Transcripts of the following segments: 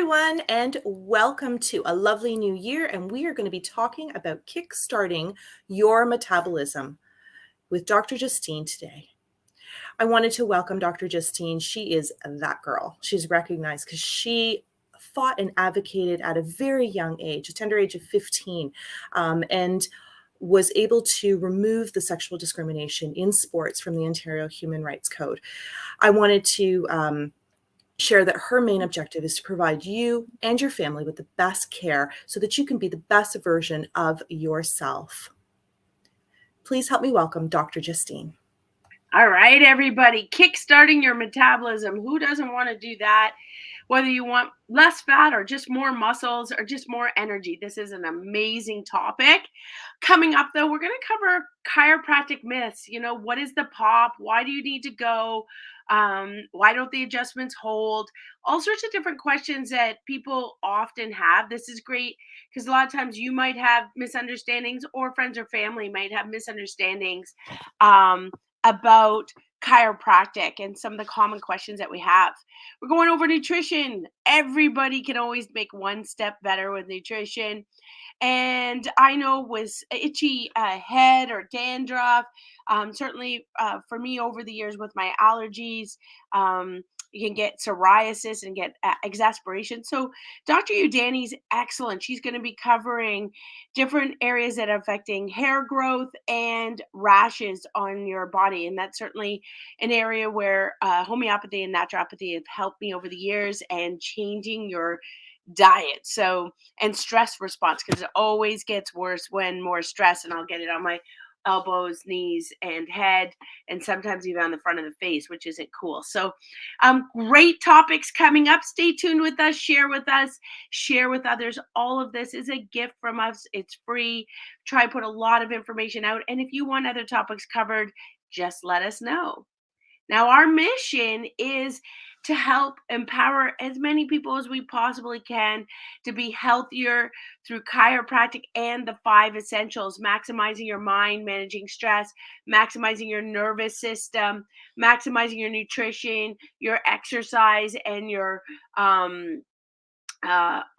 everyone, and welcome to a lovely new year. And we are going to be talking about kickstarting your metabolism with Dr. Justine today. I wanted to welcome Dr. Justine. She is that girl. She's recognized because she fought and advocated at a very young age, a tender age of 15, and was able to remove the sexual discrimination in sports from the Ontario Human Rights Code. I wanted to share that her main objective is to provide you and your family with the best care so that you can be the best version of yourself. Please help me welcome Dr. Justine. All right, everybody, kickstarting your metabolism. Who doesn't want to do that? Whether you want less fat or just more muscles or just more energy, this is an amazing topic. Coming up, though, we're going to cover chiropractic myths. You know, what is the pop? Why do you need to go? Why don't the adjustments hold? All sorts of different questions that people often have. This is great because a lot of times you might have misunderstandings, or friends or family might have misunderstandings about chiropractic and some of the common questions that we have. We're going over nutrition. Everybody can always make one step better with nutrition. And I know with itchy head or dandruff, certainly for me over the years with my allergies, you can get psoriasis and get exasperation. So Dr. Udani's excellent. She's going to be covering different areas that are affecting hair growth and rashes on your body. And that's certainly an area where homeopathy and naturopathy have helped me over the years, and changing your diet. So, and stress response, because it always gets worse when more stress, and I'll get it on my elbows, knees, and head, and sometimes even on the front of the face, which isn't cool. So, great topics coming up. Stay tuned with us, share with others. All of this is a gift from us. It's free. Try to put a lot of information out. And if you want other topics covered, just let us know. Now, our mission is to help empower as many people as we possibly can to be healthier through chiropractic and the 5 essentials: maximizing your mind, managing stress, maximizing your nervous system, maximizing your nutrition, your exercise, and your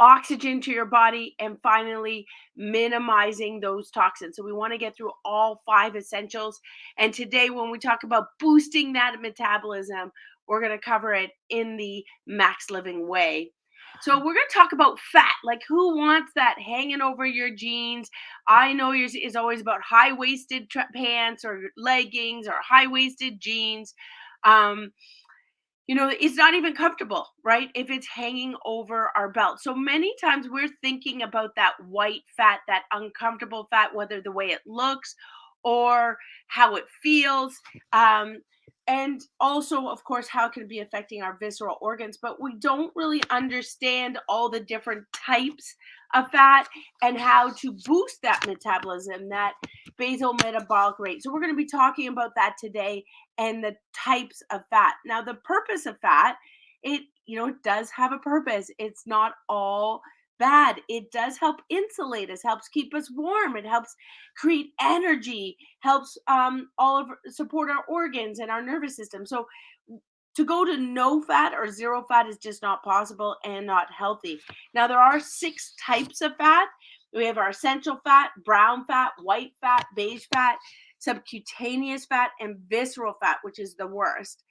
oxygen to your body, and finally minimizing those toxins. So we want to get through all 5 essentials. And today, when we talk about boosting that metabolism, we're going to cover it in the Max Living way. So we're going to talk about fat. Like, who wants that hanging over your jeans? I know yours is always about high-waisted pants or leggings or high-waisted jeans. It's not even comfortable, right? If it's hanging over our belt. So many times we're thinking about that white fat, that uncomfortable fat, whether the way it looks or how it feels. And also, of course, how it can be affecting our visceral organs. But we don't really understand all the different types of fat and how to boost that metabolism, that basal metabolic rate. So we're going to be talking about that today, and the types of fat. Now, the purpose of fat, it does have a purpose. It's not all bad. It does help insulate us, helps keep us warm. It helps create energy, helps support our organs and our nervous system. So to go to no fat or zero fat is just not possible and not healthy. Now, there are 6 types of fat. We have our essential fat, brown fat, white fat, beige fat, subcutaneous fat, and visceral fat, which is the worst.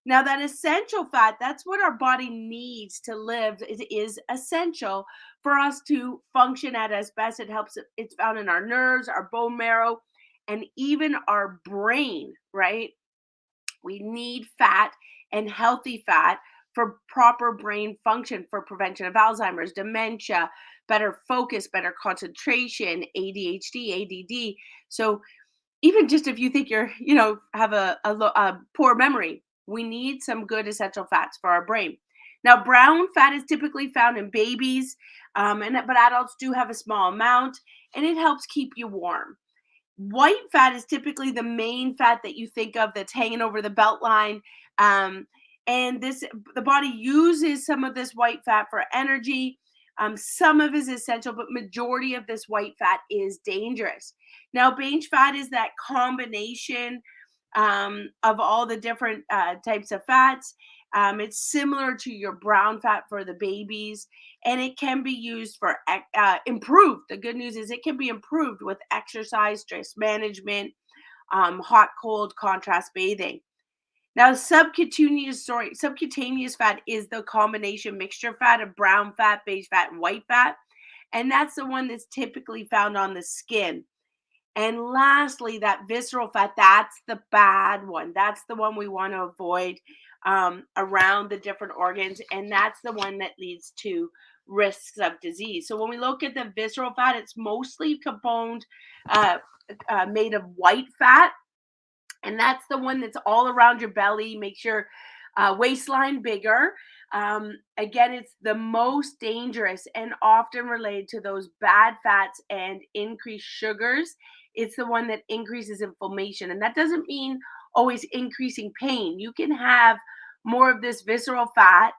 Now, that essential fat, that's what our body needs to live. It is essential for us to function at its best. It's found in our nerves, our bone marrow, and even our brain, right? We need fat and healthy fat for proper brain function, for prevention of Alzheimer's, dementia, better focus, better concentration, ADHD, ADD. So even just if you think have a poor memory, we need some good essential fats for our brain. Now, brown fat is typically found in babies, but adults do have a small amount, and it helps keep you warm. White fat is typically the main fat that you think of that's hanging over the belt line. And the body uses some of this white fat for energy. Some of it is essential, but majority of this white fat is dangerous. Now, beige fat is that combination of all the different types of fats. It's similar to your brown fat for the babies, and it can be used for improved. The good news is it can be improved with exercise, stress management, hot, cold, contrast bathing. Now, subcutaneous fat is the combination mixture fat of brown fat, beige fat, and white fat. And that's the one that's typically found on the skin. And lastly, that visceral fat, that's the bad one. That's the one we want to avoid around the different organs. And that's the one that leads to risks of disease. So when we look at the visceral fat, it's mostly uh, made of white fat, and that's the one that's all around your belly, makes your waistline bigger. Again, it's the most dangerous and often related to those bad fats and increased sugars. It's the one that increases inflammation, and that doesn't mean always increasing pain. You can have more of this visceral fat,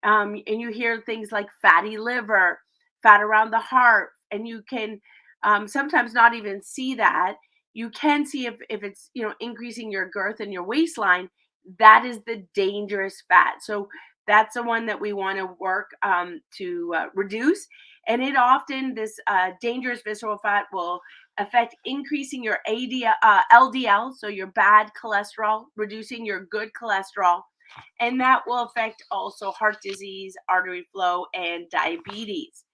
and you hear things like fatty liver, fat around the heart, and you can sometimes not even see that. You can see if it's increasing your girth and your waistline. That is the dangerous fat. So that's the one that we want to work to reduce. And it often, this dangerous visceral fat will affect increasing your LDL, so your bad cholesterol, reducing your good cholesterol, and that will affect also heart disease, artery flow, and diabetes.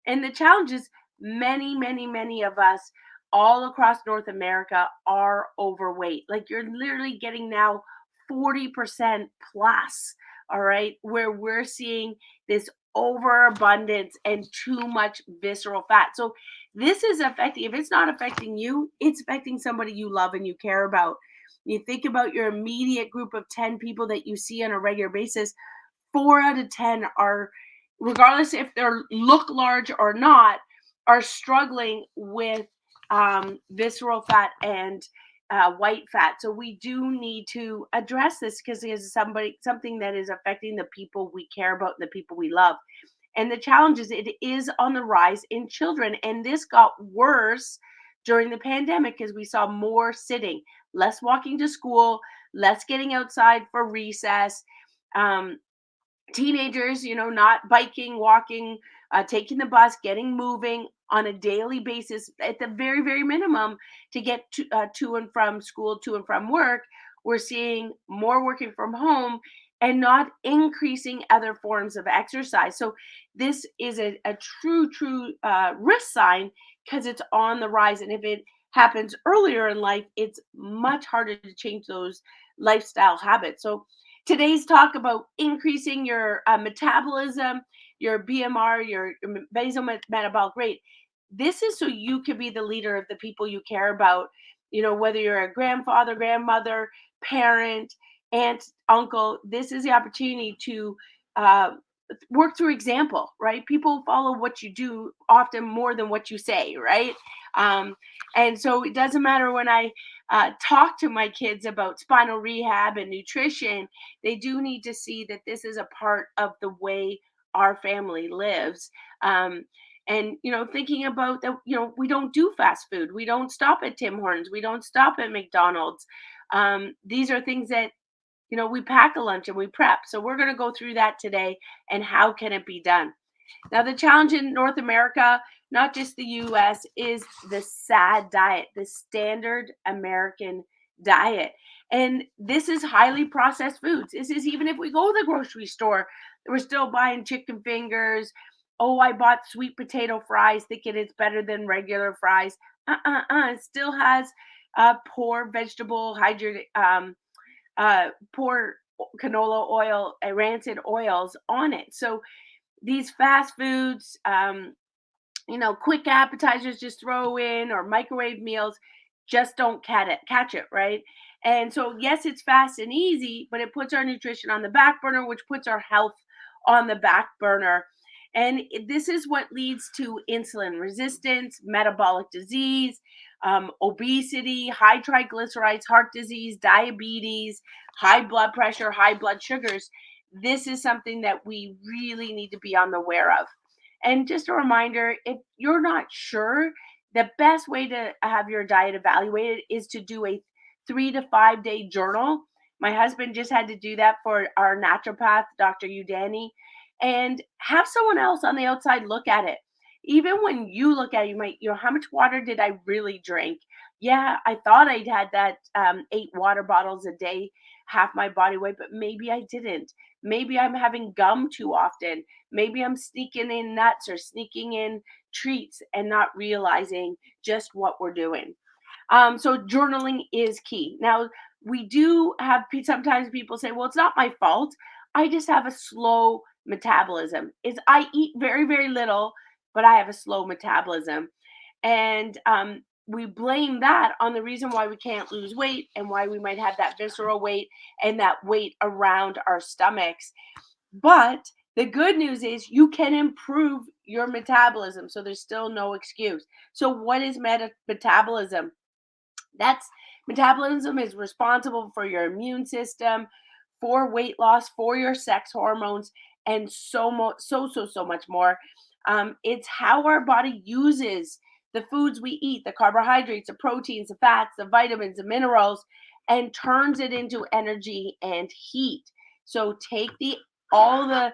And the challenge is many of us all across North America are overweight. Like you're literally getting now 40% plus, all right, where we're seeing this overabundance and too much visceral fat. So this is affecting, if it's not affecting you, it's affecting somebody you love and you care about. You think about your immediate group of 10 people that you see on a regular basis, 4 out of 10 are, regardless if they look large or not, are struggling with visceral fat and white fat. So we do need to address this because it's something that is affecting the people we care about and the people we love. And the challenge is it is on the rise in children, and this got worse during the pandemic because we saw more sitting, less walking to school, less getting outside for recess. Um, Teenagers, not biking, walking, taking the bus, getting moving on a daily basis at the very, very minimum to get to and from school, to and from work. We're seeing more working from home and not increasing other forms of exercise. So this is a true risk sign because it's on the rise. And if it happens earlier in life, it's much harder to change those lifestyle habits. So today's talk about increasing your metabolism, your BMR, your basal metabolic rate. This is so you can be the leader of the people you care about. Whether you're a grandfather, grandmother, parent, aunt, uncle, this is the opportunity to uh, work through example, right? People follow what you do often more than what you say, right? Um, and so it doesn't matter when I talk to my kids about spinal rehab and nutrition, they do need to see that this is a part of the way our family lives. And thinking about that, we don't do fast food, we don't stop at Tim Hortons, we don't stop at McDonald's. These are things that we pack a lunch and we prep. So we're going to go through that today and how can it be done. Now, the challenge in North America, not just the US, is the SAD diet, the standard American diet. And this is highly processed foods. This is even if we go to the grocery store, we're still buying chicken fingers. Oh, I bought sweet potato fries thinking it's better than regular fries. It still has poor vegetable hydrated, poor canola oil, rancid oils on it. So these fast foods, quick appetizers just throw in, or microwave meals, just don't catch it, right? And so yes, it's fast and easy, but it puts our nutrition on the back burner, which puts our health on the back burner. And this is what leads to insulin resistance, metabolic disease, obesity, high triglycerides, heart disease, diabetes, high blood pressure, high blood sugars. This is something that we really need to be on the aware of. And just a reminder, if you're not sure, the best way to have your diet evaluated is to do a 3 to 5 day journal. My husband just had to do that for our naturopath, Dr. Udani, and have someone else on the outside look at it. Even when you look at it, you might, how much water did I really drink? Yeah, I thought I'd had that 8 water bottles a day, half my body weight, but maybe I didn't. Maybe I'm having gum too often. Maybe I'm sneaking in nuts or sneaking in treats and not realizing just what we're doing. So journaling is key. Now, we do have sometimes people say, well, it's not my fault. I just have a slow metabolism. Is I eat very, very little, but I have a slow metabolism. And we blame that on the reason why we can't lose weight and why we might have that visceral weight and that weight around our stomachs. But the good news is you can improve your metabolism. So there's still no excuse. So, what is metabolism? That's Metabolism is responsible for your immune system, for weight loss, for your sex hormones, and so much more. It's how our body uses the foods we eat, the carbohydrates, the proteins, the fats, the vitamins, the minerals, and turns it into energy and heat. So take the all the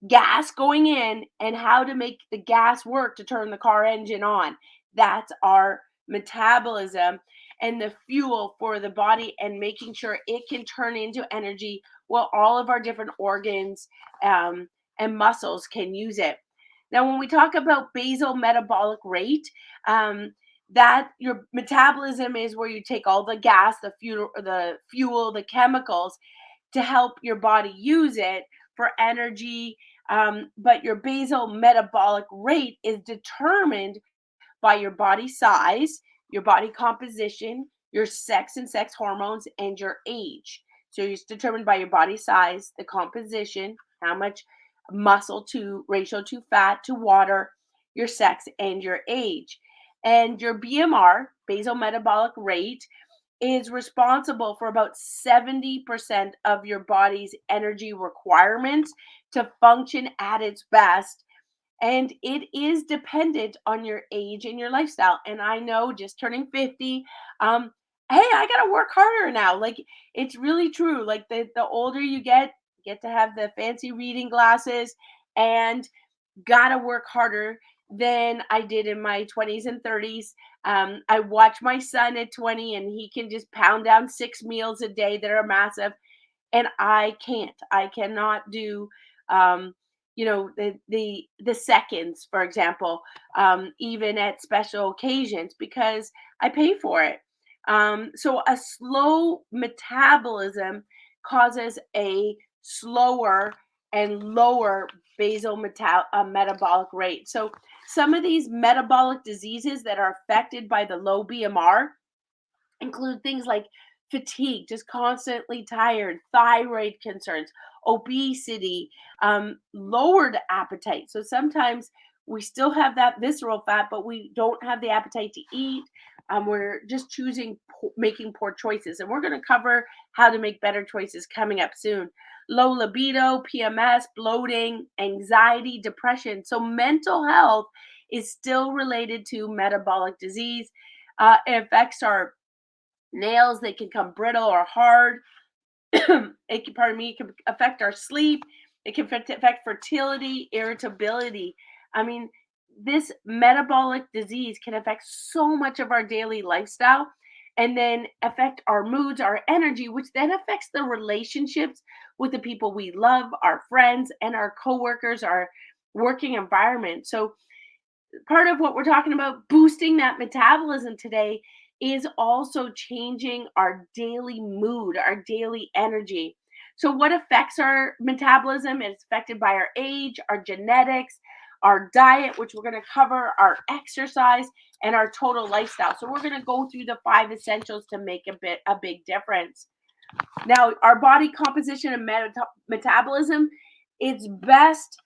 gas going in and how to make the gas work to turn the car engine on. That's our metabolism and the fuel for the body and making sure it can turn into energy while all of our different organs and muscles can use it. Now, when we talk about basal metabolic rate, that your metabolism is where you take all the gas, the chemicals to help your body use it for energy. But your basal metabolic rate is determined by your body size, your body composition, your sex and sex hormones, and your age. So it's determined by your body size, the composition, how much muscle to ratio to fat to water, your sex, and your age. And your BMR, basal metabolic rate, is responsible for about 70% of your body's energy requirements to function at its best. And it is dependent on your age and your lifestyle. And I know just turning 50, hey, I got to work harder now. Like it's really true. Like the older you get to have the fancy reading glasses and gotta work harder than I did in my 20s and 30s. I watch my son at 20 and he can just pound down 6 meals a day that are massive. And I can't. I cannot do the seconds, for example, even at special occasions because I pay for it. So a slow metabolism causes a slower and lower metabolic rate. So some of these metabolic diseases that are affected by the low BMR include things like fatigue, just constantly tired, thyroid concerns, obesity, lowered appetite. So sometimes we still have that visceral fat, but we don't have the appetite to eat. We're just making poor choices. And we're going to cover how to make better choices coming up soon. Low libido, PMS, bloating, anxiety, depression. So mental health is still related to metabolic disease. It affects our nails, they can come brittle or hard. It can affect our sleep. It can affect fertility, irritability. I mean, this metabolic disease can affect so much of our daily lifestyle and then affect our moods, our energy, which then affects the relationships with the people we love, our friends, and our coworkers, our working environment. So, part of what we're talking about boosting that metabolism today is also changing our daily mood, our daily energy. So, what affects our metabolism is affected by our age, our genetics, our diet, which we're going to cover, our exercise, and our total lifestyle. So, we're going to go through the 5 essentials to make a big difference. Now, our body composition and metabolism, it's best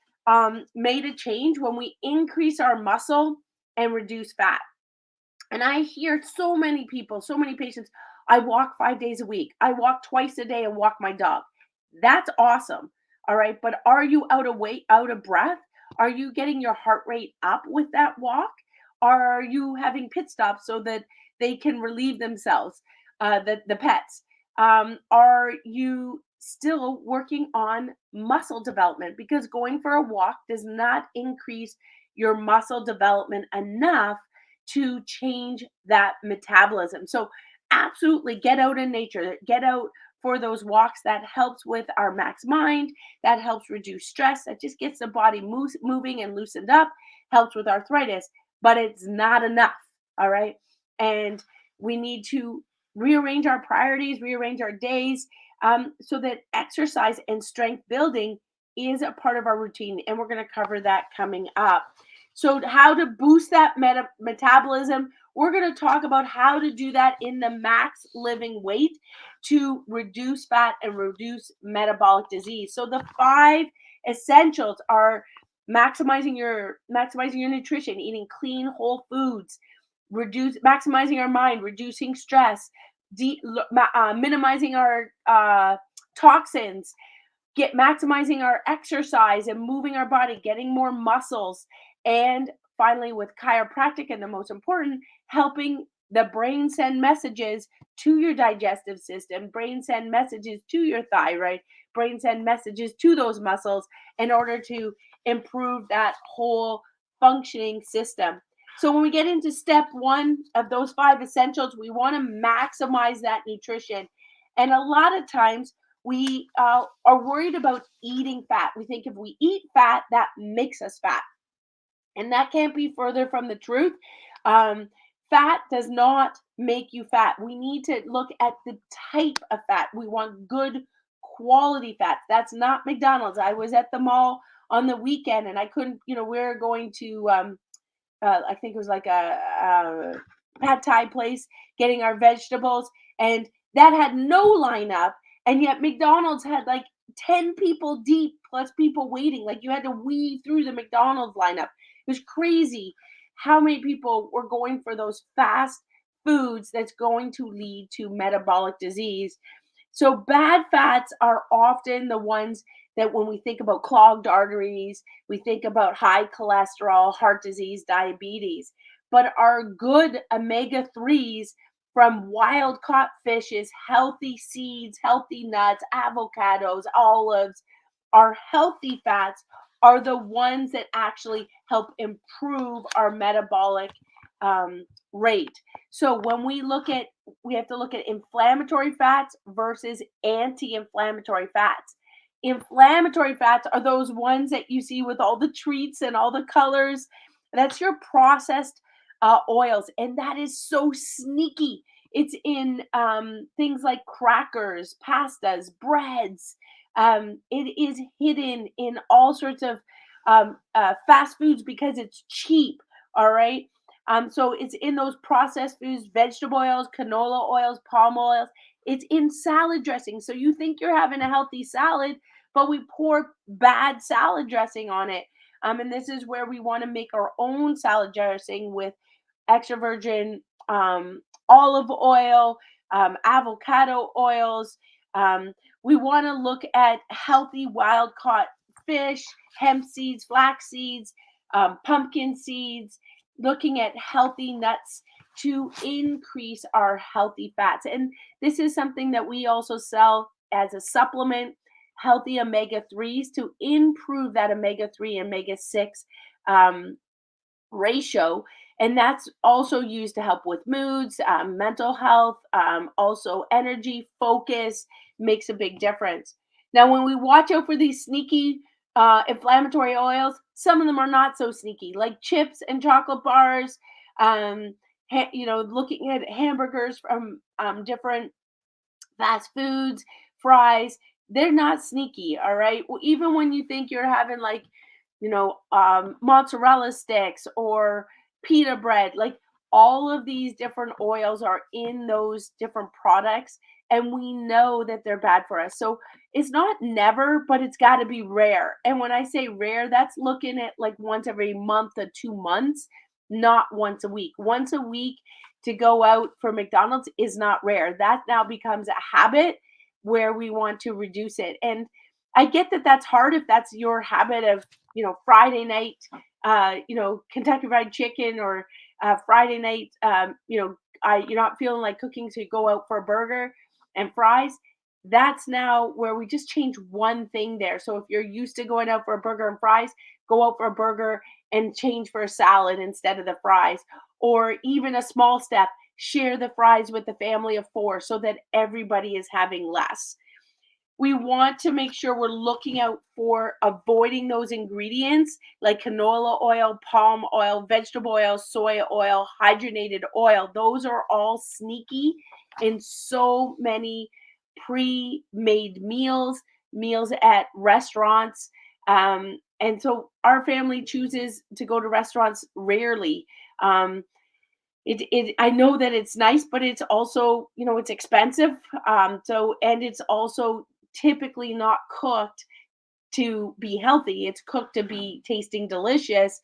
made a change when we increase our muscle and reduce fat. And I hear so many people, so many patients, I walk 5 days a week. I walk twice a day and walk my dog. That's awesome. All right. But are you out of weight, out of breath? Are you getting your heart rate up with that walk? Are you having pit stops so that they can relieve themselves, the pets? Are you still working on muscle development? Because going for a walk does not increase your muscle development enough to change that metabolism. So, absolutely get out in nature, get out for those walks. That helps with our max mind, that helps reduce stress, that just gets the body moving and loosened up, helps with arthritis, but it's not enough. All right. And we need to rearrange our priorities, rearrange our days, so that exercise and strength building is a part of our routine. And we're going to cover that coming up. So, how to boost that metabolism, we're going to talk about how to do that in the max living weight to reduce fat and reduce metabolic disease. So, the five essentials are maximizing your nutrition, eating clean whole foods, maximizing our mind, reducing stress, minimizing our toxins, maximizing our exercise and moving our body, getting more muscles, and finally with chiropractic, and the most important, helping the brain send messages to your digestive system, brain send messages to your thyroid, brain send messages to those muscles in order to improve that whole functioning system. So when we get into step one of those five essentials, we want to maximize that nutrition. And a lot of times we are worried about eating fat. We think if we eat fat, that makes us fat. And that can't be further from the truth. Um, Fat does not make you fat. We need to look at the type of fat. We want good quality fat. That's not McDonald's. I was at the mall on the weekend and I couldn't, we are going to I think it was like a pad thai place, getting our vegetables, and that had no lineup, and yet McDonald's had like 10 people deep plus people waiting. Like you had to weave through the McDonald's lineup. It was crazy how many people were going for those fast foods that's going to lead to metabolic disease. So bad fats are often the ones that when we think about clogged arteries, we think about high cholesterol, heart disease, diabetes. But our good omega 3s from wild caught fishes, healthy seeds, healthy nuts, avocados, olives, our healthy fats are the ones that actually help improve our metabolic rate. So when we have to look at inflammatory fats versus anti-inflammatory fats. Inflammatory fats are those ones that you see with all the treats and all the colors. That's your processed oils, and that is so sneaky. It's in things like crackers, pastas, breads. It is hidden in all sorts of fast foods because it's cheap. All right. So it's in those processed foods, vegetable oils, canola oils, palm oils. It's in salad dressing. So you think you're having a healthy salad, but we pour bad salad dressing on it. And this is where we want to make our own salad dressing with extra virgin olive oil, avocado oils. We want to look at healthy wild caught fish, hemp seeds, flax seeds, pumpkin seeds, looking at healthy nuts to increase our healthy fats. And this is something that we also sell as a supplement, healthy omega 3s to improve that omega 3 omega 6 um, ratio. And that's also used to help with moods, mental health, also energy, focus makes a big difference. Now, when we watch out for these sneaky inflammatory oils, some of them are not so sneaky, like chips and chocolate bars. Looking at hamburgers from different fast foods, fries, they're not sneaky, all right? Well, even when you think you're having like, mozzarella sticks or pita bread, like all of these different oils are in those different products, and we know that they're bad for us. So it's not never, but it's got to be rare. And when I say rare, that's looking at like once every month to 2 months, not once a week. Once a week to go out for McDonald's is not rare. That now becomes a habit where we want to reduce it. And I get that that's hard if that's your habit of, Friday night, Kentucky Fried Chicken, or Friday night, you're not feeling like cooking, so you go out for a burger. and fries, that's now where we just change one thing there. So if you're used to going out for a burger and fries, go out for a burger and change for a salad instead of the fries. Or even a small step, share the fries with the family of four so that everybody is having less. We want to make sure we're looking out for avoiding those ingredients like canola oil, palm oil, vegetable oil, soy oil, hydrogenated oil. Those are all sneaky in so many pre-made meals at restaurants. And so our family chooses to go to restaurants rarely. Um, I know that it's nice, but it's also, it's expensive. And it's also typically not cooked to be healthy. It's cooked to be tasting delicious,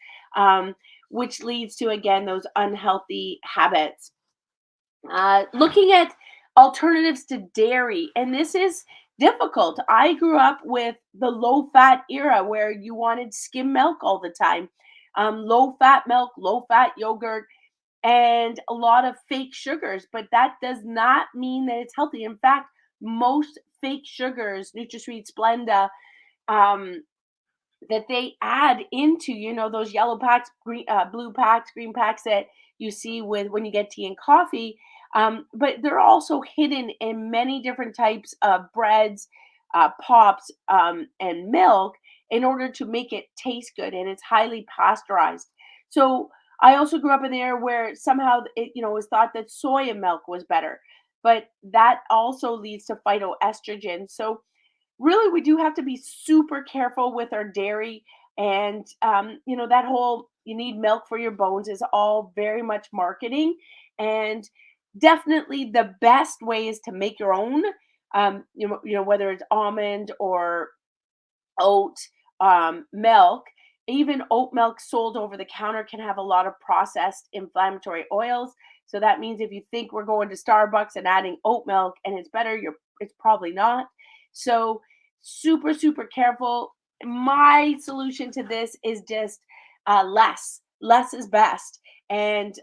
which leads to, again, those unhealthy habits. Looking at alternatives to dairy, and this is difficult. I grew up with the low fat era where you wanted skim milk all the time, low fat milk, low fat yogurt, and a lot of fake sugars, but that does not mean that it's healthy. In fact, most fake sugars, NutraSweet, Splenda, um, that they add into, those yellow packs, blue packs, green packs that you see with when you get tea and coffee. But they're also hidden in many different types of breads, pops, and milk in order to make it taste good. And it's highly pasteurized. So I also grew up in there where somehow it, was thought that soya milk was better, but that also leads to phytoestrogen. So really we do have to be super careful with our dairy. And that whole you need milk for your bones is all very much marketing. And definitely the best way is to make your own, whether it's almond or oat milk. Even oat milk sold over the counter can have a lot of processed inflammatory oils. So that means if you think we're going to Starbucks and adding oat milk and it's better, it's probably not. So super, super careful. My solution to this is just less. Less is best. And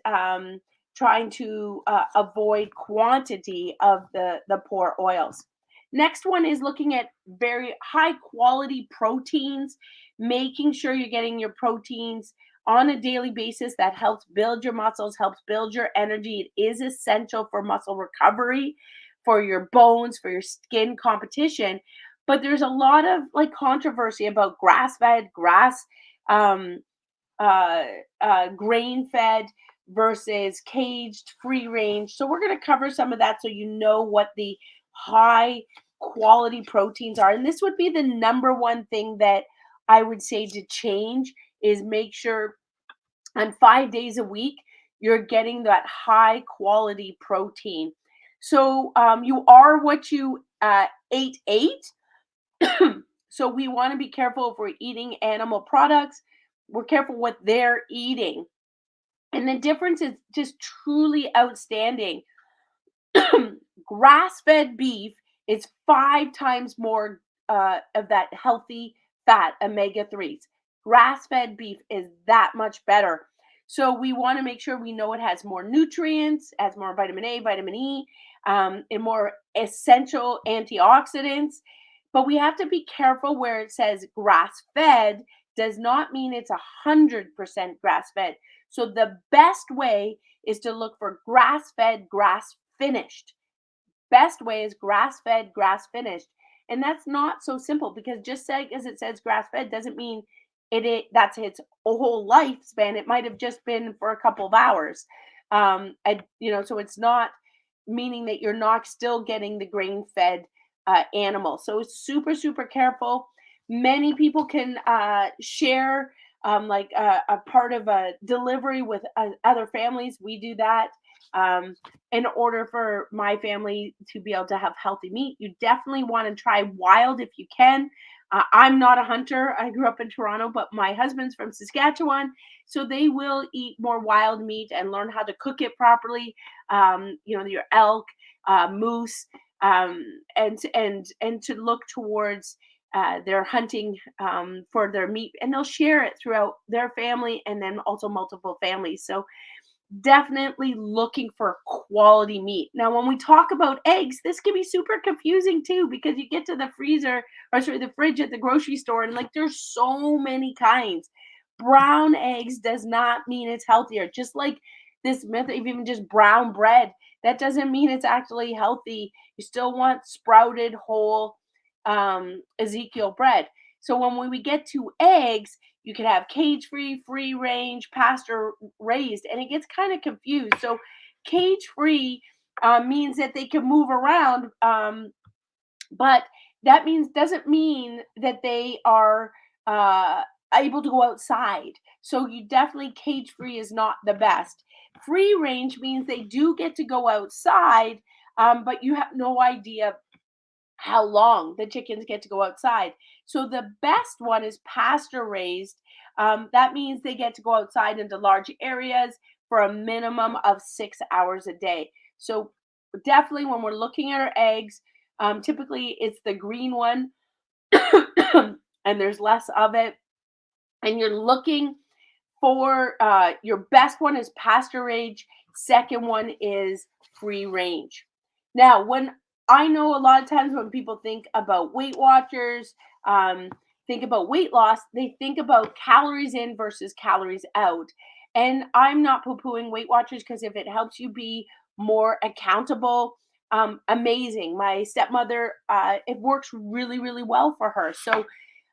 trying to avoid quantity of the poor oils. Next one is looking at very high quality proteins, making sure you're getting your proteins on a daily basis. That helps build your muscles, helps build your energy. It is essential for muscle recovery, for your bones, for your skin competition. But there's a lot of like controversy about grass fed, um, uh, grain fed versus caged, free range. So we're going to cover some of that so you know what the high quality proteins are. And this would be the number one thing that I would say to change is make sure on 5 days a week you're getting that high quality protein. So you are what you ate. So we want to be careful if we're eating animal products. We're careful what they're eating. And the difference is just truly outstanding. Grass-fed beef is 5 times more of that healthy fat, omega-3s. Grass-fed beef is that much better. So we want to make sure we know it has more nutrients, has more vitamin A, vitamin E, and more essential antioxidants. But we have to be careful where it says grass-fed does not mean it's 100% grass-fed. So the best way is to look for grass-fed, grass-finished. Best way is grass-fed, grass-finished. And that's not so simple because just as it says grass-fed doesn't mean that's its whole lifespan. It might have just been for a couple of hours. So it's not meaning that you're not still getting the grain-fed animal. So it's super, super careful. Many people can share like a part of a delivery with other families. We do that in order for my family to be able to have healthy meat. You definitely want to try wild if you can. I'm not a hunter. I grew up in Toronto, but my husband's from Saskatchewan, so they will eat more wild meat and learn how to cook it properly. Your elk, moose, and to look towards their hunting for their meat, and they'll share it throughout their family and then also multiple families. So definitely looking for quality meat. Now, when we talk about eggs, this can be super confusing too, because you get to the freezer, or sorry, the fridge at the grocery store, and like there's so many kinds. Brown eggs does not mean it's healthier. Just like this myth of even just brown bread, that doesn't mean it's actually healthy. You still want sprouted whole Ezekiel bread. So when we get to eggs, you can have cage free, free range, pasture raised, and it gets kind of confused. So cage free means that they can move around, but that means doesn't mean that they are uh, able to go outside. So you definitely, cage free is not the best. Free range means they do get to go outside, but you have no idea how long the chickens get to go outside. So the best one is pasture raised. That means they get to go outside into large areas for a minimum of 6 hours a day. So definitely, when we're looking at our eggs, typically it's the green one, and there's less of it. And you're looking for your best one is pasture range. Second one is free range. Now, when I know a lot of times when people think about Weight Watchers, um, think about weight loss, they think about calories in versus calories out. And I'm not poo pooing Weight Watchers, because if it helps you be more accountable, amazing. My stepmother, it works really, really well for her. So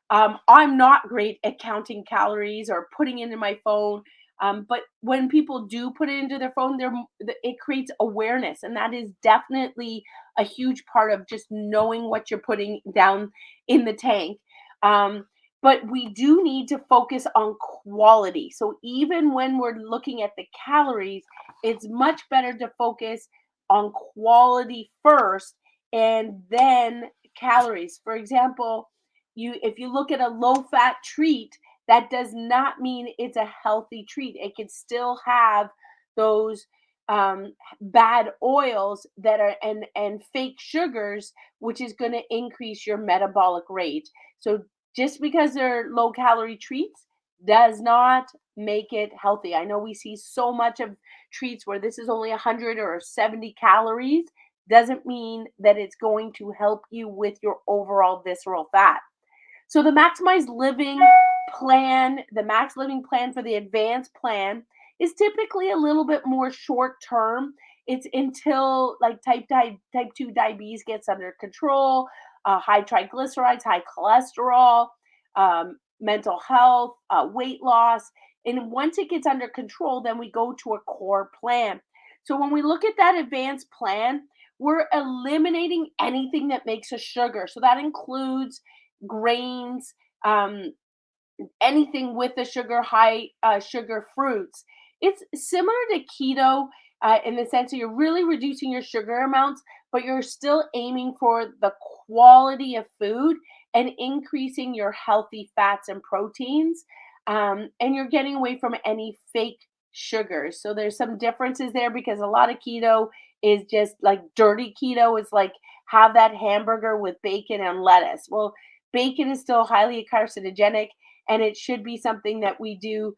I'm not great at counting calories or putting it in my phone. But when people do put it into their phone, it creates awareness. And that is definitely a huge part of just knowing what you're putting down in the tank. Um, but we do need to focus on quality. So even when we're looking at the calories, it's much better to focus on quality first and then calories. For example, if you look at a low fat treat, that does not mean it's a healthy treat. It can still have those bad oils that are and fake sugars, which is going to increase your metabolic rate. So just because they're low calorie treats does not make it healthy. I know we see so much of treats where this is only 100 or 70 calories, doesn't mean that it's going to help you with your overall visceral fat. So the Maximize Living plan, the Max Living plan for the advanced plan, is typically a little bit more short term. It's until like type 2 diabetes gets under control, high triglycerides, high cholesterol, mental health, weight loss. And once it gets under control, then we go to a core plan. So when we look at that advanced plan, we're eliminating anything that makes us sugar. So that includes grains, anything with the sugar, high sugar fruits. It's similar to keto in the sense that you're really reducing your sugar amounts, but you're still aiming for the quality of food and increasing your healthy fats and proteins. And you're getting away from any fake sugars. So there's some differences there, because a lot of keto is just like dirty keto. It's like have that hamburger with bacon and lettuce. Well, bacon is still highly carcinogenic, and it should be something that we do,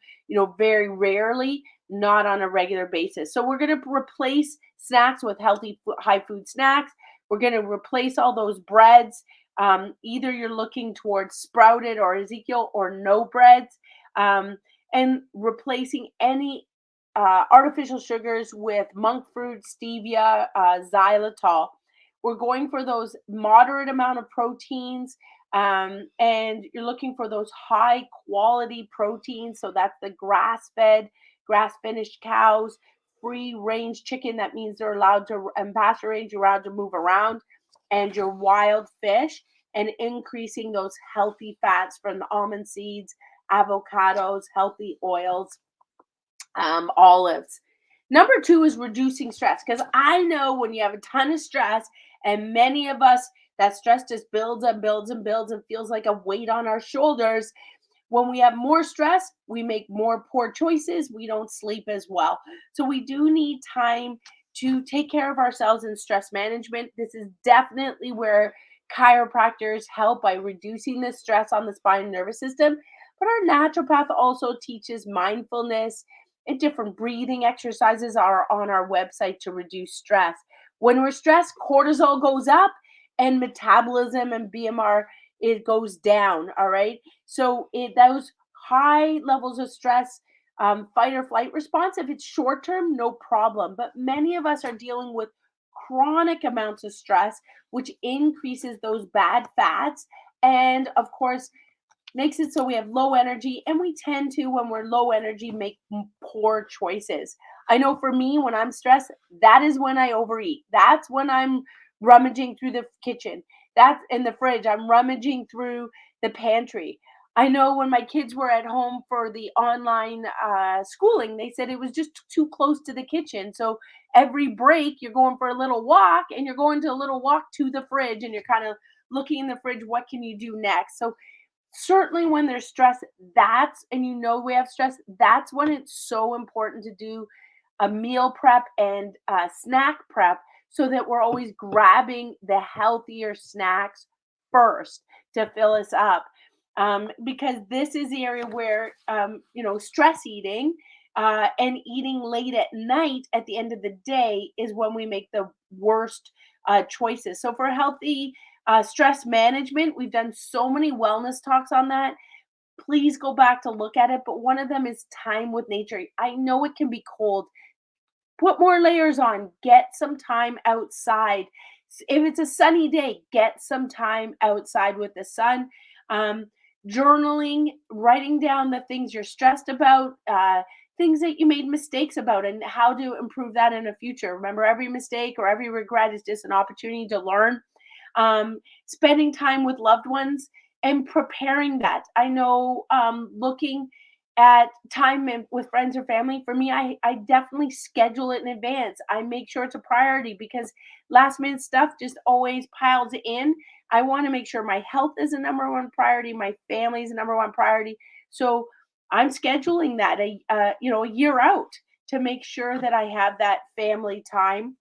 very rarely, not on a regular basis. So we're going to replace snacks with healthy high food snacks. We're going to replace all those breads. Either you're looking towards sprouted or Ezekiel or no breads, and replacing any artificial sugars with monk fruit, stevia, xylitol. We're going for those moderate amount of proteins, and you're looking for those high quality proteins. So that's the grass fed, grass finished cows, free range chicken. That means they're allowed to, and pasture range, you're allowed to move around, and your wild fish, and increasing those healthy fats from the almond seeds, avocados, healthy oils, olives. Number two is reducing stress, because I know when you have a ton of stress, and many of us, that stress just builds and builds and builds and feels like a weight on our shoulders. When we have more stress, we make more poor choices. We don't sleep as well. So we do need time to take care of ourselves in stress management. This is definitely where chiropractors help by reducing the stress on the spine and nervous system. But our naturopath also teaches mindfulness and different breathing exercises are on our website to reduce stress. When we're stressed, cortisol goes up and metabolism and BMR, it goes down. All right. So those high levels of stress, fight or flight response, if it's short term, no problem. But many of us are dealing with chronic amounts of stress, which increases those bad fats. And of course, makes it so we have low energy, and we tend to, when we're low energy, make poor choices. I know for me, when I'm stressed, that is when I overeat. That's when I'm rummaging through the kitchen. That's in the fridge. I'm rummaging through the pantry. I know when my kids were at home for the online schooling, they said it was just too close to the kitchen. So every break, you're going for a little walk, and you're going to a little walk to the fridge, and you're kind of looking in the fridge, what can you do next? So certainly when there's stress, that's, and you know we have stress, that's when it's so important to do a meal prep and snack prep, so that we're always grabbing the healthier snacks first to fill us up. Because this is the area where, stress eating and eating late at night at the end of the day is when we make the worst choices. So for healthy stress management, we've done so many wellness talks on that. Please go back to look at it. But one of them is time with nature. I know it can be cold. Put more layers on. Get some time outside. If it's a sunny day, get some time outside with the sun. Um, Journaling, writing down the things you're stressed about, things that you made mistakes about, and how to improve that in the future. Remember, every mistake or every regret is just an opportunity to learn. Spending time with loved ones and preparing that. I know, looking at time with friends or family, for me, I definitely schedule it in advance. I make sure it's a priority, because last minute stuff just always piles in. I want to make sure my health is a number one priority, my family is a number one priority. So I'm scheduling that a year out to make sure that I have that family time.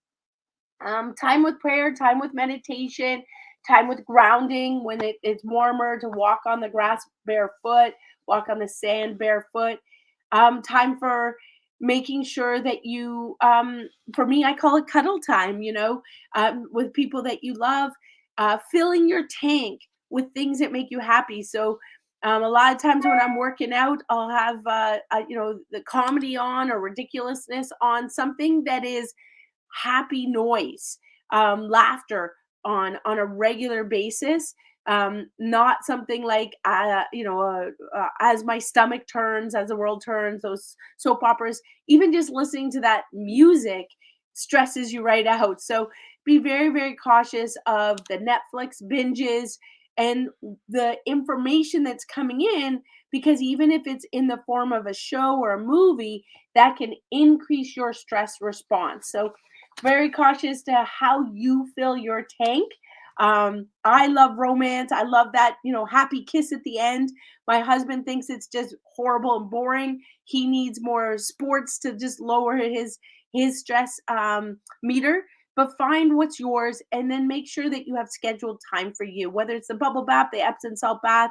Time with prayer, time with meditation, time with grounding when it's warmer, to walk on the grass barefoot, walk on the sand barefoot. Time for making sure that you, for me, I call it cuddle time, with people that you love, filling your tank with things that make you happy. So, a lot of times when I'm working out, I'll have, the comedy on or ridiculousness on, something that is happy noise, laughter on a regular basis. Not something like, as my stomach turns, as the world turns, those soap operas. Even just listening to that music stresses you right out. So be very, very cautious of the Netflix binges and the information that's coming in, because even if it's in the form of a show or a movie, that can increase your stress response. So very cautious to how you fill your tank. I love romance. I love that, happy kiss at the end. My husband thinks it's just horrible and boring. He needs more sports to just lower his stress meter. But find what's yours, and then make sure that you have scheduled time for you, whether it's the bubble bath, the Epsom salt bath,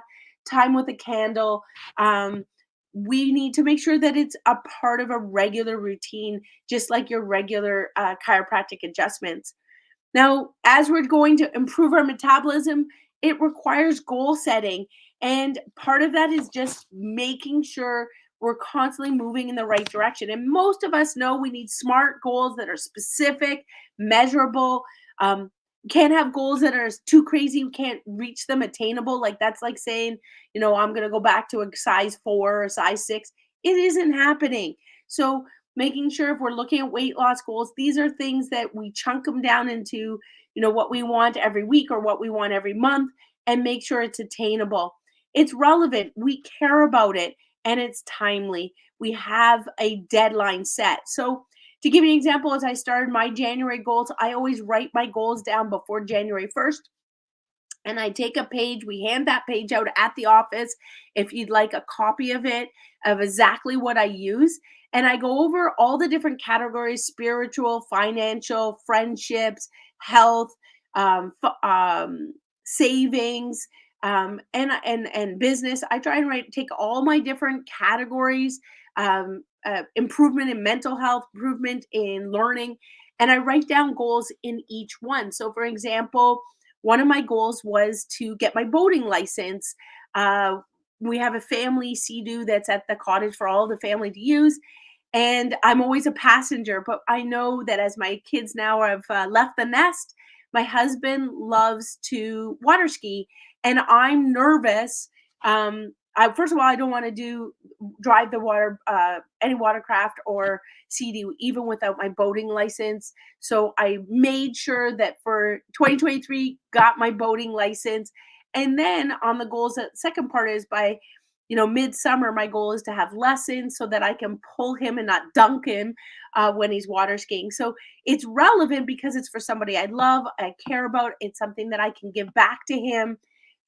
time with a candle. Um, we need to make sure that it's a part of a regular routine, just like your regular chiropractic adjustments. Now, as we're going to improve our metabolism, it requires goal setting. And part of that is just making sure we're constantly moving in the right direction. And most of us know we need smart goals that are specific, measurable. Can't have goals that are too crazy. We can't reach them attainable. Like, that's like saying, I'm going to go back to a size 4 or size 6. It isn't happening. So making sure, if we're looking at weight loss goals, these are things that we chunk them down into, what we want every week or what we want every month, and make sure it's attainable. It's relevant. We care about it, and it's timely. We have a deadline set. So, to give you an example, as I started my January goals, I always write my goals down before January 1st, and I take a page. We hand that page out at the office if you'd like a copy of it, of exactly what I use. And I go over all the different categories: spiritual, financial, friendships, health, savings, and business. I try and take all my different categories, improvement in mental health, improvement in learning, and I write down goals in each one. So, for example, one of my goals was to get my boating license. Uh, we have a family sea-doo that's at the cottage for all the family to use, and I'm always a passenger. But I know that as my kids now have left the nest, my husband loves to water ski, and I'm nervous. First of all, I don't want to drive the any watercraft or sea even without my boating license. So I made sure that for 2023, got my boating license, and then on the goals, that second part is by midsummer, my goal is to have lessons so that I can pull him and not dunk him when he's water skiing. So it's relevant because it's for somebody I love, I care about. It's something that I can give back to him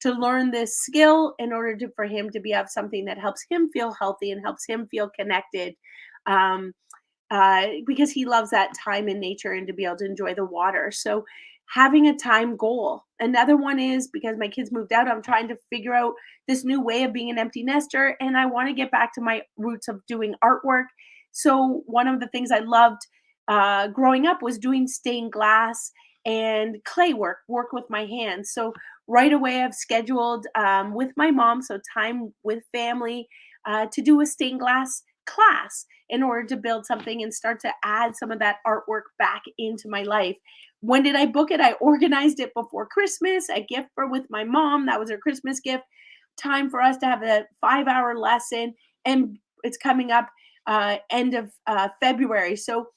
to learn this skill in order for him to be have something that helps him feel healthy and helps him feel connected. Um, because he loves that time in nature and to be able to enjoy the water. So having a time goal. Another one is because my kids moved out, I'm trying to figure out this new way of being an empty nester, and I want to get back to my roots of doing artwork. So one of the things I loved growing up was doing stained glass and clay work with my hands. So right away, I've scheduled with my mom, so time with family, to do a stained glass class in order to build something and start to add some of that artwork back into my life. When did I book it? I organized it before Christmas, a gift for with my mom. That was her Christmas gift. Time for us to have a 5-hour lesson, and it's coming up end of February. So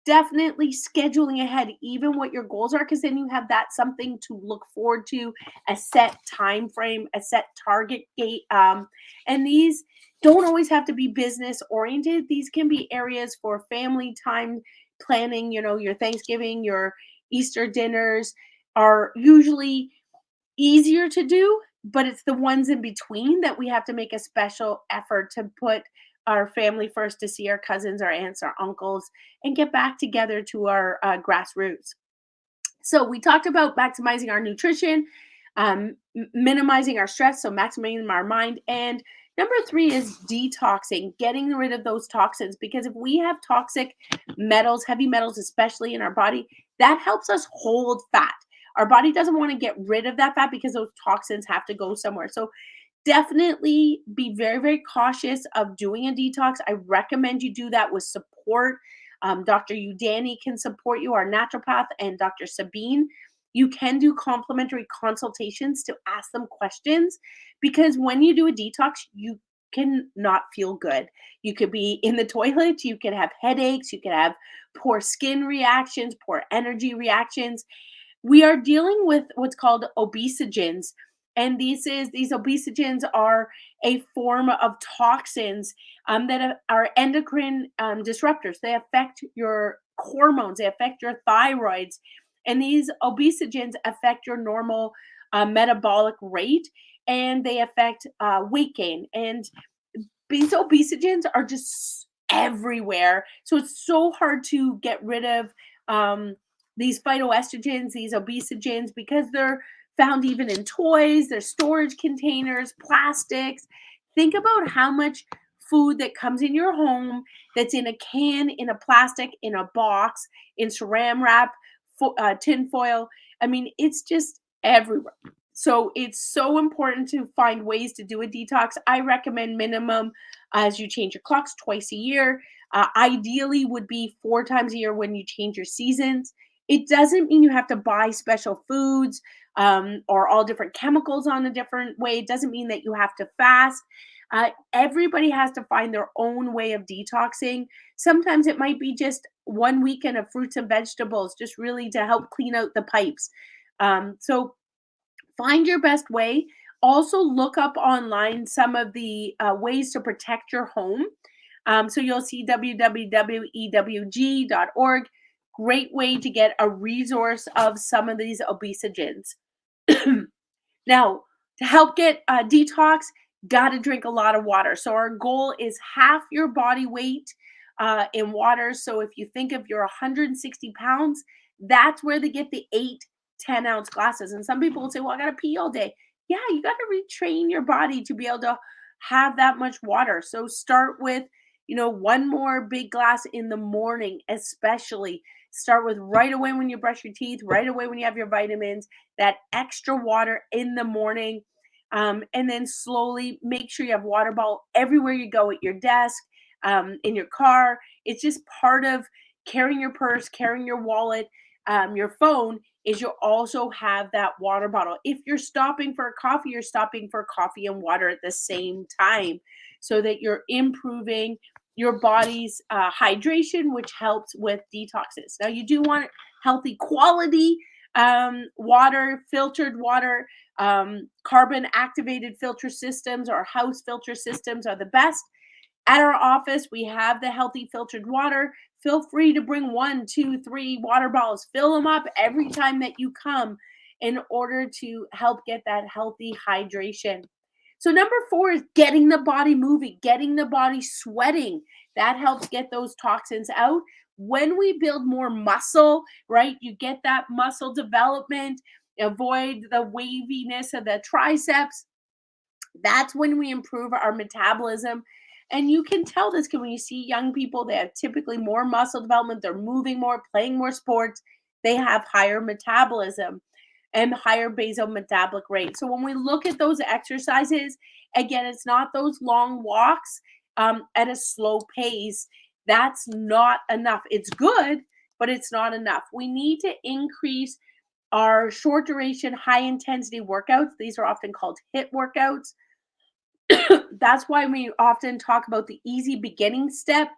definitely scheduling ahead, even what your goals are, because then you have that something to look forward to, a set time frame, a set target date. And these don't always have to be business oriented. These can be areas for family time planning. Your Thanksgiving, your Easter dinners are usually easier to do, but it's the ones in between that we have to make a special effort to put our family first, to see our cousins, our aunts, our uncles, and get back together to our grassroots. So we talked about maximizing our nutrition, minimizing our stress, so maximizing our mind. And number three is detoxing, getting rid of those toxins. Because if we have toxic metals, heavy metals, especially in our body, that helps us hold fat. Our body doesn't want to get rid of that fat because those toxins have to go somewhere. So definitely be very, very cautious of doing a detox. I recommend you do that with support. Dr. Udani can support you, our naturopath, and Dr. Sabine. You can do complimentary consultations to ask them questions, because when you do a detox, you can not feel good. You could be in the toilet, you could have headaches, you could have poor skin reactions, poor energy reactions. We are dealing with what's called obesogens, and these obesogens are a form of toxins that are endocrine disruptors. They affect your hormones, they affect your thyroids, and these obesogens affect your normal metabolic rate, and they affect weight gain. And these obesogens are just everywhere. So it's so hard to get rid of these phytoestrogens, these obesogens, because they're found even in toys, there's storage containers, plastics. Think about how much food that comes in your home that's in a can, in a plastic, in a box, in saran wrap, tin foil. I mean, it's just everywhere. So it's so important to find ways to do a detox. I recommend minimum as you change your clocks twice a year. Ideally would be 4 times a year when you change your seasons. It doesn't mean you have to buy special foods or all different chemicals on a different way. It doesn't mean that you have to fast. Everybody has to find their own way of detoxing. Sometimes it might be just 1 weekend of fruits and vegetables, just really to help clean out the pipes. So find your best way. Also, look up online some of the ways to protect your home. So you'll see www.ewg.org. Great way to get a resource of some of these obesogens. Now, to help get a detox, got to drink a lot of water. So our goal is half your body weight in water. So if you think of your 160 pounds, that's where they get the 8, 10-ounce glasses. And some people will say, well, I got to pee all day. yeah, you got to retrain your body to be able to have that much water. So start with, one more big glass in the morning, especially. Start with right away when you brush your teeth, right away when you have your vitamins, that extra water in the morning. And then slowly make sure you have water bottle everywhere you go, at your desk, in your car. It's just part of carrying your purse, carrying your wallet, your phone, is you'll also have that water bottle. If you're stopping for a coffee, you're stopping for coffee and water at the same time, so that you're improving your body's hydration, which helps with detoxes. Now, you do want healthy quality water, filtered water. Carbon activated filter systems or house filter systems are the best. At our office, we have the healthy filtered water. Feel free to bring 1, 2, 3 water bottles. Fill them up every time that you come in order to help get that healthy hydration. So, number 4 is getting the body moving, getting the body sweating. That helps get those toxins out. When we build more muscle, right, you get that muscle development, avoid the waviness of the triceps. That's when we improve our metabolism. And you can tell this when you see young people, they have typically more muscle development, they're moving more, playing more sports, they have higher metabolism and higher basal metabolic rate. So when we look at those exercises, again, it's not those long walks at a slow pace. That's not enough. It's good, but it's not enough. We need to increase our short duration, high intensity workouts. These are often called HIIT workouts. That's why we often talk about the easy beginning step,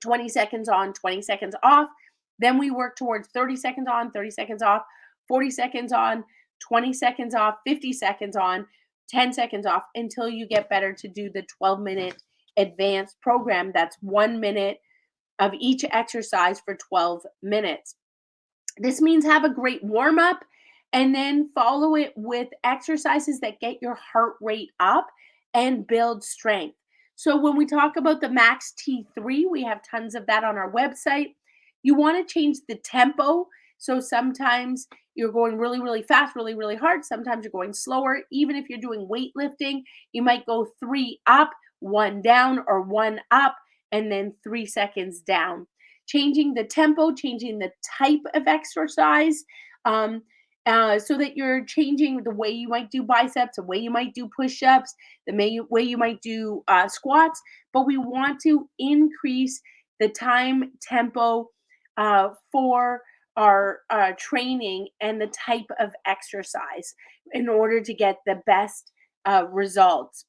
20 seconds on, 20 seconds off. Then we work towards 30 seconds on, 30 seconds off, 40 seconds on, 20 seconds off, 50 seconds on, 10 seconds off, until you get better to do the 12-minute advanced program. That's 1 minute of each exercise for 12 minutes. This means have a great warm up and then follow it with exercises that get your heart rate up and build strength. So, when we talk about the Max T3, we have tons of that on our website. You want to change the tempo. So, sometimes you're going really, really fast, really, really hard. Sometimes you're going slower. Even if you're doing weightlifting, you might go 3 up, 1 down, or 1 up, and then 3 seconds down. Changing the tempo, changing the type of exercise, um, so that you're changing the way you might do biceps, the way you might do push-ups, way you might do squats. But we want to increase the time tempo for our training and the type of exercise in order to get the best results.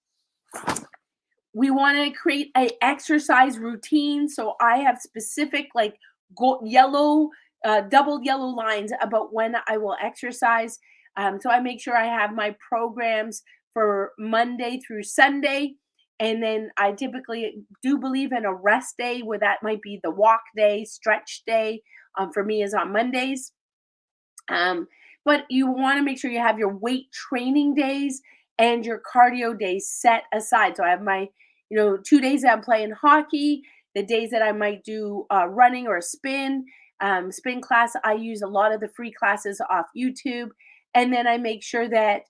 We want to create a exercise routine. So I have specific, like, yellow, doubled yellow lines about when I will exercise. So I make sure I have my programs for Monday through Sunday. And then I typically do believe in a rest day, where that might be the walk day, stretch day. For me, is on Mondays. But you want to make sure you have your weight training days and your cardio days set aside. So I have my, 2 days that I'm playing hockey, the days that I might do running or a spin class. I use a lot of the free classes off YouTube. And then I make sure that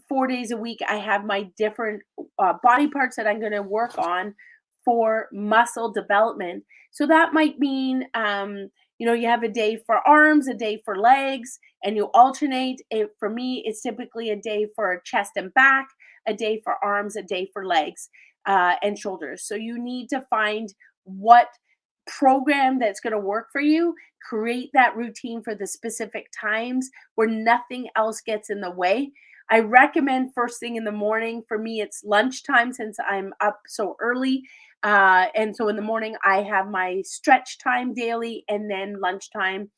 4 days a week, I have my different body parts that I'm going to work on for muscle development. So that might mean, you have a day for arms, a day for legs, and you alternate. For me, it's typically a day for chest and back, a day for arms, a day for legs and shoulders. So you need to find what program that's going to work for you, create that routine for the specific times where nothing else gets in the way. I recommend first thing in the morning. For me, it's lunchtime, since I'm up so early. And so in the morning, I have my stretch time daily, and then lunchtime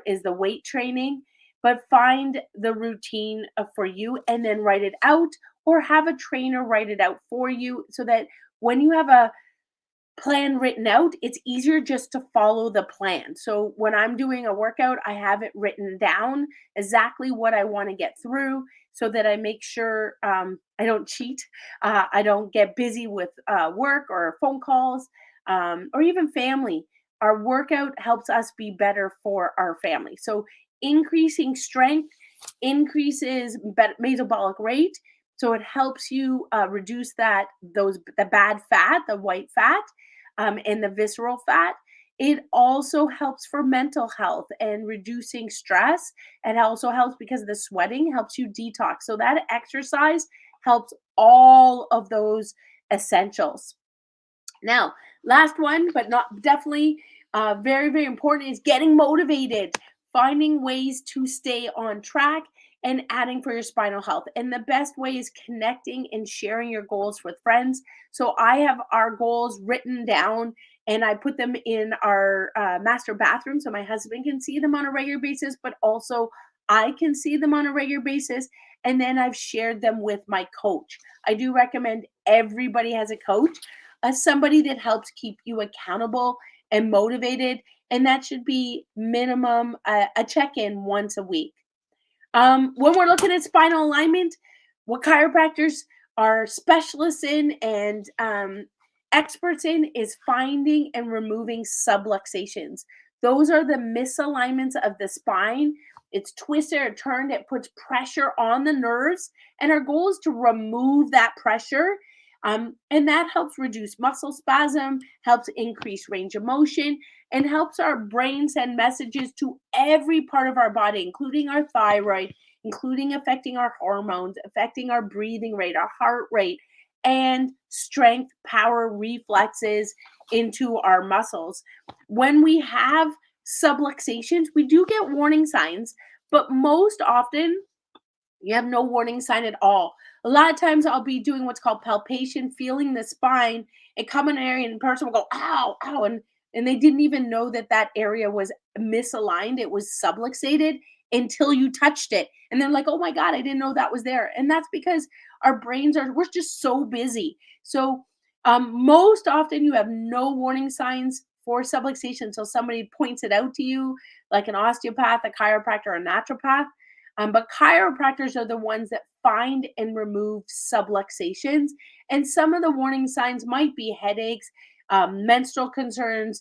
is the weight training. But find the routine for you and then write it out, or have a trainer write it out for you, so that when you have a plan written out, it's easier just to follow the plan. So when I'm doing a workout, I have it written down exactly what I want to get through, so that I make sure I don't cheat. I don't get busy with work or phone calls, or even family. Our workout helps us be better for our family. So increasing strength increases metabolic rate. So it helps you reduce the bad fat, the white fat, and the visceral fat. It also helps for mental health and reducing stress. It also helps because the sweating helps you detox. So that exercise helps all of those essentials. Now, last one, but not definitely very, very important, is getting motivated, finding ways to stay on track and adding for your spinal health. And the best way is connecting and sharing your goals with friends. So I have our goals written down and I put them in our master bathroom so my husband can see them on a regular basis, but also I can see them on a regular basis. And then I've shared them with my coach. I do recommend everybody has a coach, as somebody that helps keep you accountable and motivated. And that should be minimum a check-in once a week. When we're looking at spinal alignment, what chiropractors are specialists in and experts in is finding and removing subluxations. Those are the misalignments of the spine. It's twisted or turned, it puts pressure on the nerves, and our goal is to remove that pressure. And that helps reduce muscle spasm, helps increase range of motion, and helps our brain send messages to every part of our body, including our thyroid, including affecting our hormones, affecting our breathing rate, our heart rate, and strength, power, reflexes into our muscles. When we have subluxations, we do get warning signs, but most often you have no warning sign at all. A lot of times I'll be doing what's called palpation, feeling the spine, and come in an area and the person will go, ow, ow, and they didn't even know that that area was misaligned. It was subluxated until you touched it. And they're like, oh my God, I didn't know that was there. And that's because we're just so busy. So most often you have no warning signs for subluxation until somebody points it out to you, like an osteopath, a chiropractor, a naturopath. But chiropractors are the ones that find and remove subluxations. And some of the warning signs might be headaches, menstrual concerns,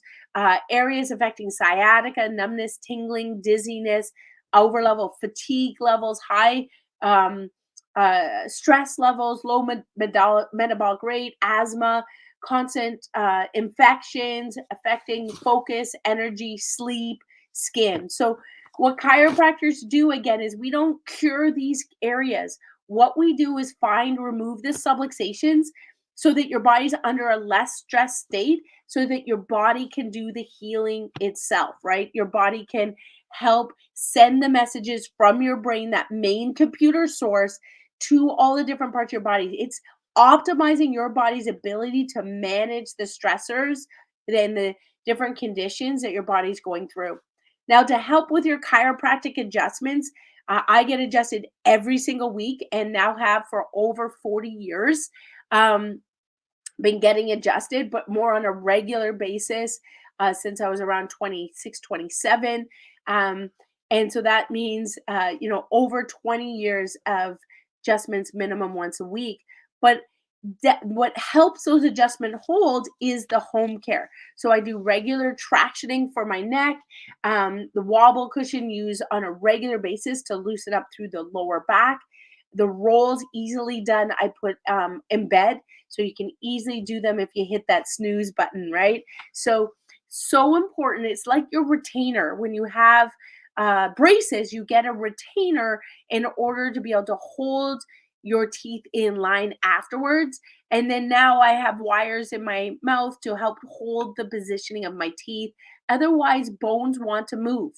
areas affecting sciatica, numbness, tingling, dizziness, overlevel fatigue levels, high stress levels, low metabolic rate, asthma, constant infections affecting focus, energy, sleep, skin. So what chiropractors do again is we don't cure these areas. What we do is remove the subluxations so that your body's under a less stressed state so that your body can do the healing itself, right? Your body can help send the messages from your brain, that main computer source, to all the different parts of your body. It's optimizing your body's ability to manage the stressors and the different conditions that your body's going through. Now, to help with your chiropractic adjustments, I get adjusted every single week and now have for over 40 years. Been getting adjusted, but more on a regular basis since I was around 26, 27. And so that means, over 20 years of adjustments minimum once a week. But what helps those adjustment hold is the home care. So I do regular tractioning for my neck, the wobble cushion used on a regular basis to loosen up through the lower back. The rolls easily done. I put in bed, so you can easily do them if you hit that snooze button, right? So important. It's like your retainer. When you have braces, you get a retainer in order to be able to hold your teeth in line afterwards. And then now I have wires in my mouth to help hold the positioning of my teeth. Otherwise, bones want to move,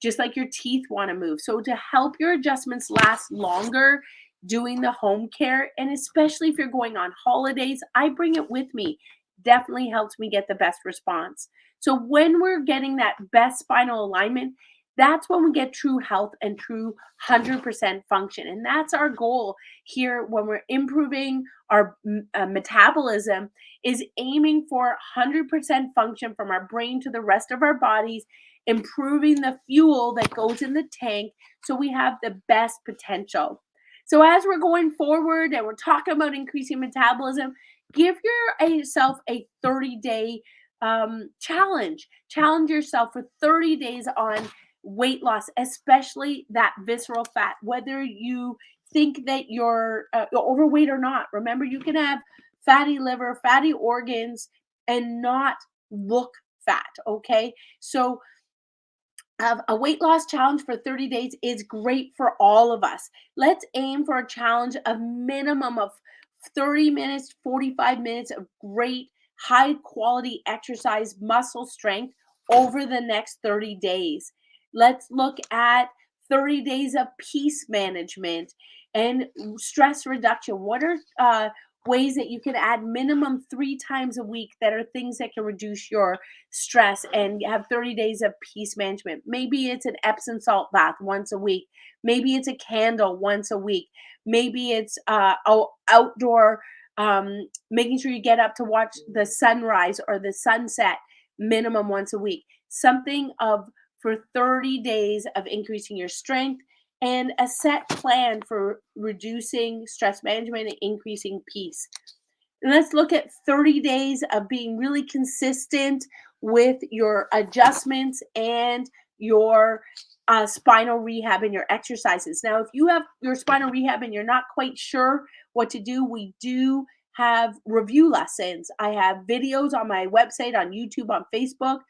just like your teeth want to move. So, to help your adjustments last longer, doing the home care, and especially if you're going on holidays, I bring it with me. Definitely helps me get the best response. So, when we're getting that best spinal alignment, that's when we get true health and true 100% function. And that's our goal here when we're improving our metabolism, is aiming for 100% function from our brain to the rest of our bodies, improving the fuel that goes in the tank so we have the best potential. So as we're going forward and we're talking about increasing metabolism, give yourself a 30-day challenge. Challenge yourself for 30 days on weight loss, especially that visceral fat, whether you think that you're overweight or not. Remember, you can have fatty liver, fatty organs, and not look fat. Okay. So, a weight loss challenge for 30 days is great for all of us. Let's aim for a challenge of minimum of 30 minutes, 45 minutes of great high quality exercise, muscle strength over the next 30 days. Let's look at 30 days of peace management and stress reduction. What are ways that you can add minimum 3 times a week that are things that can reduce your stress and have 30 days of peace management? Maybe it's an Epsom salt bath once a week. Maybe it's a candle once a week. Maybe it's outdoor, making sure you get up to watch the sunrise or the sunset minimum once a week. Something of for 30 days of increasing your strength and a set plan for reducing stress management and increasing peace. And let's look at 30 days of being really consistent with your adjustments and your spinal rehab and your exercises. Now, if you have your spinal rehab and you're not quite sure what to do, we do have review lessons. I have videos on my website, on YouTube, on Facebook,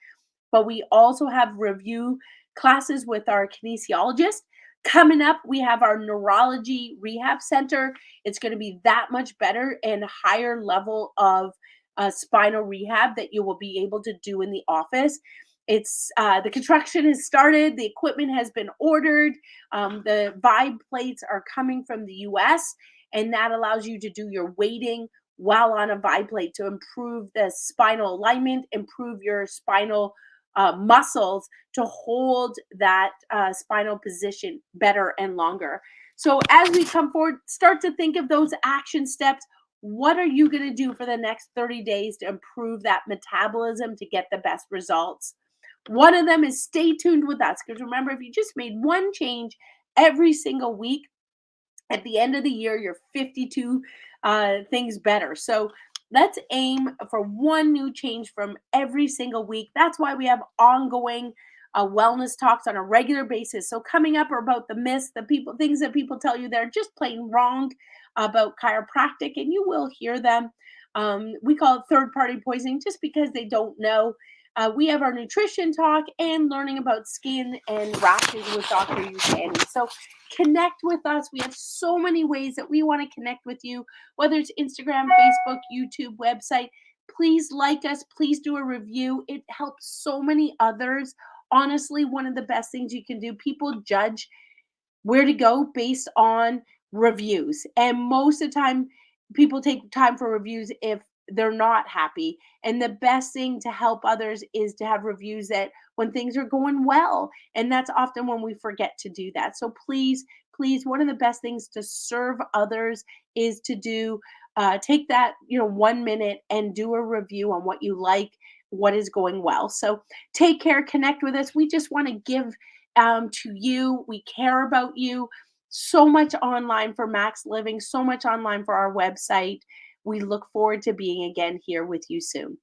but we also have review classes with our kinesiologist. Coming up, we have our neurology rehab center. It's going to be that much better and higher level of spinal rehab that you will be able to do in the office. It's the construction has started, the equipment has been ordered, the vibe plates are coming from the US, and that allows you to do your weighting while on a vibe plate to improve the spinal alignment, improve your spinal muscles to hold that spinal position better and longer. So, as we come forward, start to think of those action steps. What are you going to do for the next 30 days to improve that metabolism to get the best results? One of them is stay tuned with us, because remember, if you just made one change every single week, at the end of the year, you're 52 things better. So let's aim for one new change from every single week. That's why we have ongoing wellness talks on a regular basis. So coming up are about the myths, the people, things that people tell you they're just plain wrong about chiropractic, and you will hear them. We call it third party poisoning just because they don't know. We have our nutrition talk and learning about skin and rashes with Dr. Justine. So connect with us. We have so many ways that we want to connect with you, whether it's Instagram, Facebook, YouTube, website. Please like us. Please do a review. It helps so many others. Honestly, one of the best things you can do, people judge where to go based on reviews. And most of the time, people take time for reviews if they're not happy. And the best thing to help others is to have reviews that when things are going well. And that's often when we forget to do that. So please, please, one of the best things to serve others is to do take that 1 minute and do a review on what you like, what is going well. So take care, connect with us. We just want to give to you. We care about you. So much online for Max Living, so much online for our website. We look forward to being again here with you soon.